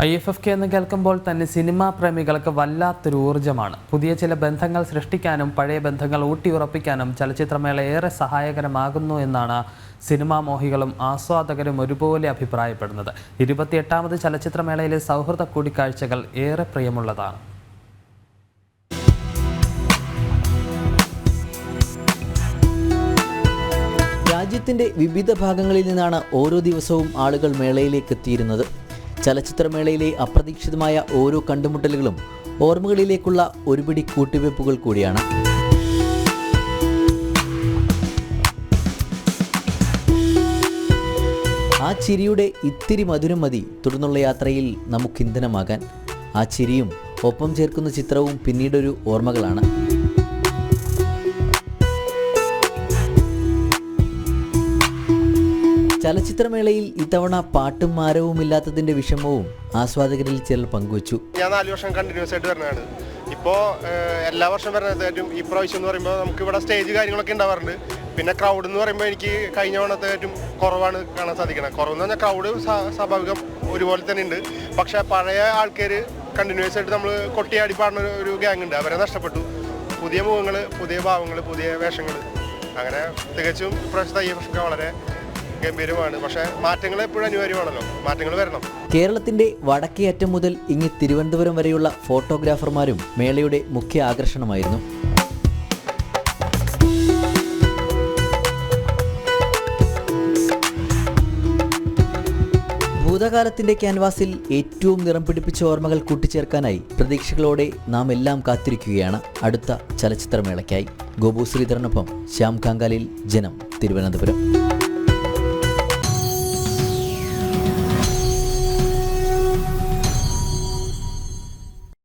IFFK എന്ന് കേൾക്കുമ്പോൾ തന്നെ സിനിമാ പ്രേമികൾക്ക് വല്ലാത്തൊരു ഊർജ്ജമാണ്. പുതിയ ചില ബന്ധങ്ങൾ സൃഷ്ടിക്കാനും പഴയ ബന്ധങ്ങൾ ഊട്ടിയുറപ്പിക്കാനും ചലച്ചിത്രമേള ഏറെ സഹായകരമാകുന്നു എന്നാണ് സിനിമാ മോഹികളും ആസ്വാദകരും ഒരുപോലെ അഭിപ്രായപ്പെടുന്നത്. 28ാമത് ചലച്ചിത്രമേളയിലെ സൗഹൃദ കൂടിക്കാഴ്ചകൾ ഏറെ പ്രിയമുള്ളതാണ്. രാജ്യത്തിൻ്റെ വിവിധ ഭാഗങ്ങളിൽ നിന്നാണ് ഓരോ ദിവസവും ആളുകൾ മേളയിലേക്ക് എത്തിയിരുന്നത്. ചലച്ചിത്രമേളയിലെ അപ്രതീക്ഷിതമായ ഓരോ കണ്ടുമുട്ടലുകളും ഓർമ്മകളിലേക്കുള്ള ഒരുപിടി കൂട്ടിവയ്പ്പുകൾ കൂടിയാണ്. ആ ചിരിയുടെ ഇത്തിരി മധുരം മതി തുടർന്നുള്ള യാത്രയിൽ നമുക്ക് ഇന്ധനമാകാൻ. ആ ചിരിയും ഒപ്പം ചേർക്കുന്ന ചിത്രവും പിന്നീടൊരു ഓർമ്മകളാണ്. ചലച്ചിത്രമേളയിൽ ഇത്തവണ പാട്ടും മാരവും ഇല്ലാത്തതിന്റെ വിഷമവും ആസ്വാദകരിൽ ചിലർ പങ്കുവച്ചു. ഞാൻ 4 വർഷം കണ്ടിന്യൂസ് ആയിട്ട് വരുന്നതാണ്. ഇപ്പോൾ എല്ലാ വർഷം വരുന്നതായിട്ടും ഈ പ്രാവശ്യം എന്ന് പറയുമ്പോൾ നമുക്ക് ഇവിടെ സ്റ്റേജ് കാര്യങ്ങളൊക്കെ ഉണ്ടാവാറുണ്ട്. പിന്നെ ക്രൗഡ് എന്ന് പറയുമ്പോൾ എനിക്ക് കഴിഞ്ഞ തവണത്തേറ്റും കുറവാണ് കാണാൻ സാധിക്കണം. കുറവെന്ന് പറഞ്ഞാൽ ക്രൗഡ് സ്വാഭാവികം ഒരുപോലെ തന്നെ ഉണ്ട്. പക്ഷേ പഴയ ആൾക്കാർ കണ്ടിന്യൂസ് ആയിട്ട് നമ്മൾ കൊട്ടിയാടി പാടുന്ന ഒരു ഗ്യാങ് ഉണ്ട്. അവരെ നഷ്ടപ്പെട്ടു. പുതിയ മുഖങ്ങൾ, പുതിയ ഭാവങ്ങൾ, പുതിയ വേഷങ്ങൾ, അങ്ങനെ തികച്ചും ഇപ്രാവശ്യത്തെ IFFK വളരെ ഗംഭീരമാണ്. പക്ഷേ മാറ്റങ്ങൾ എപ്പോഴും അനിവാര്യമാണല്ലോ, മാറ്റങ്ങൾ വരണം. കേരളത്തിന്റെ വടക്കേ അറ്റം മുതൽ ഇങ്ങ് തിരുവനന്തപുരം വരെയുള്ള ഫോട്ടോഗ്രാഫർമാരും മേളയുടെ മുഖ്യ ആകർഷണമായിരുന്നു. ഭൂതകാലത്തിന്റെ ക്യാൻവാസിൽ ഏറ്റവും നിറം പിടിപ്പിച്ച ഓർമ്മകൾ കൂട്ടിച്ചേർക്കാനായി പ്രതീക്ഷകളോടെ നാം എല്ലാം കാത്തിരിക്കുകയാണ് അടുത്ത ചലച്ചിത്രമേളയ്ക്കായി. ഗോപു ശ്രീധരനൊപ്പം ശ്യാം കാങ്കാലിൽ, ജനം, തിരുവനന്തപുരം.